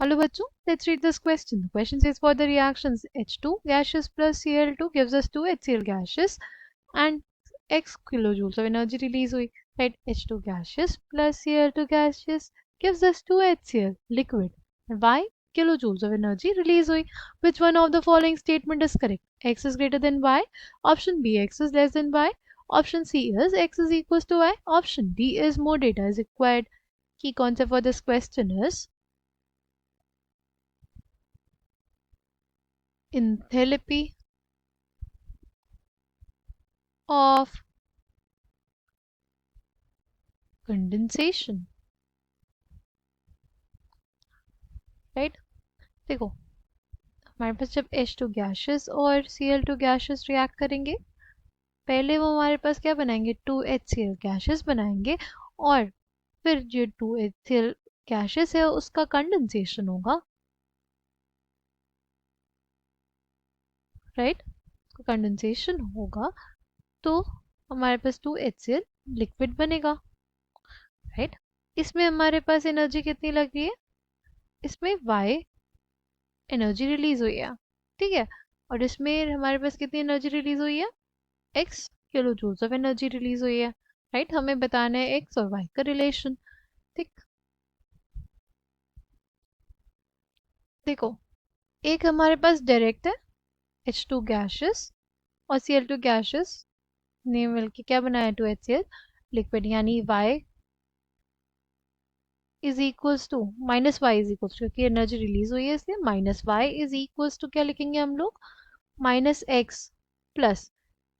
Hello bachcho, let's read this question. The question says for the reactions H2 gaseous plus Cl2 gives us 2 HCl gaseous and x kilojoules of energy release हुई. Right, H2 gaseous plus Cl2 gaseous gives us 2 HCl liquid and y kilojoules of energy release हुई. Which one of the following statement is correct? X is greater than y. Option B, x is less than y. Option C is x is equals to y. Option D is more data is required. Key concept for this question is enthalpy of condensation. Right, देखो हमारे पास जब H2 gases और Cl2 gases react करेंगे, पहले वो हमारे पास क्या बनाएंगे, 2HCl गैसेस बनाएंगे और फिर जो 2HCl गैसेस है उसका कंडेंसेशन होगा. राइट, कंडेंसेशन होगा तो हमारे पास 2HCl लिक्विड बनेगा. राइट, इसमें हमारे पास एनर्जी कितनी लग रही है, इसमें Y एनर्जी रिलीज हुई है. ठीक है, और इसमें हमारे पास कितनी एनर्जी रिलीज हुई है, x kilo joules of energy release हुई है. राइट, हमें बताना है x और y का रिलेशन. ठीक, देखो एक हमारे पास डायरेक्ट है H2 गैसेस और Cl2 गैसेस ने मिलकर क्या बनाया, 2HCl लिक्विड, यानी y is equals to minus y is equals to, क्योंकि एनर्जी रिलीज हुई है इसलिए minus y is equals to क्या लिखेंगे हम लोग, माइनस एक्स प्लस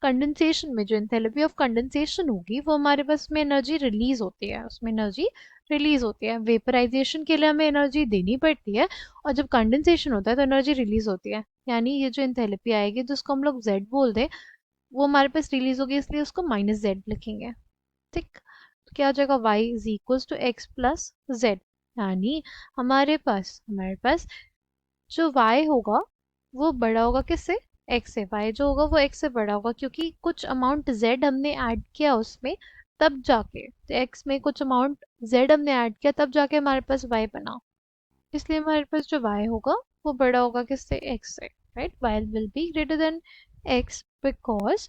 कंडेंसेशन में जो एंथैल्पी ऑफ कंडेंसेशन होगी वो हमारे पास में एनर्जी रिलीज होती है, उसमें एनर्जी रिलीज होती है. वेपराइजेशन के लिए हमें एनर्जी देनी पड़ती है और जब कंडेंसेशन होता है तो एनर्जी रिलीज होती है. यानी ये जो एंथैल्पी आएगी जिसको हम लोग z बोल दें वो हमारे पास रिलीज होगी, इसलिए उसको माइनस z लिखेंगे. ठीक, तो क्या हो जाएगा, y is equals to x plus z. यानी हमारे पास जो y होगा वो बड़ा होगा किससे, x से. y जो होगा वो x से बड़ा होगा क्योंकि कुछ अमाउंट z हमने ऐड किया उसमें, तब जाके तो x में कुछ अमाउंट z हमने ऐड किया तब जाके हमारे पास y बना. इसलिए हमारे पास जो y होगा वो बड़ा होगा किससे, x से. Right, y will be greater than x because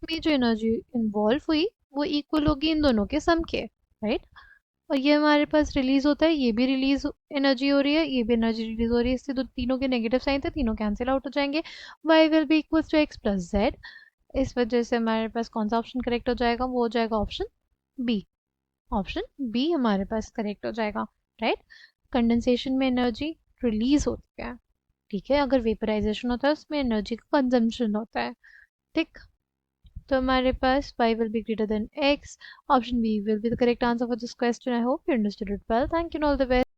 में जो एनर्जी इन्वॉल्व हुई वो इक्वल होगी इन दोनों के सम के. राइट, और ये हमारे पास रिलीज होता है, ये भी रिलीज एनर्जी हो रही है, ये भी एनर्जी रिलीज हो रही है, इससे दो तीनों के नेगेटिव साइन थे, तीनों कैंसिल आउट हो जाएंगे. y will be equal to x plus z. इस वजह से हमारे पास कौन सा ऑप्शन करेक्ट हो जाएगा, वो हो जाएगा ऑप्शन बी. ऑप्शन बी हमारे पास करेक्ट हो जाएगा. राइट, कंडेंसेशन में एनर्जी रिलीज होती है. ठीक है, अगर वेपराइजेशन होता है उसमें एनर्जी का कंजम्पशन होता है. ठीक, तो हमारे पास y will be greater than x. Option B will be the correct answer for this question. I hope you understood it well. Thank you and all the best.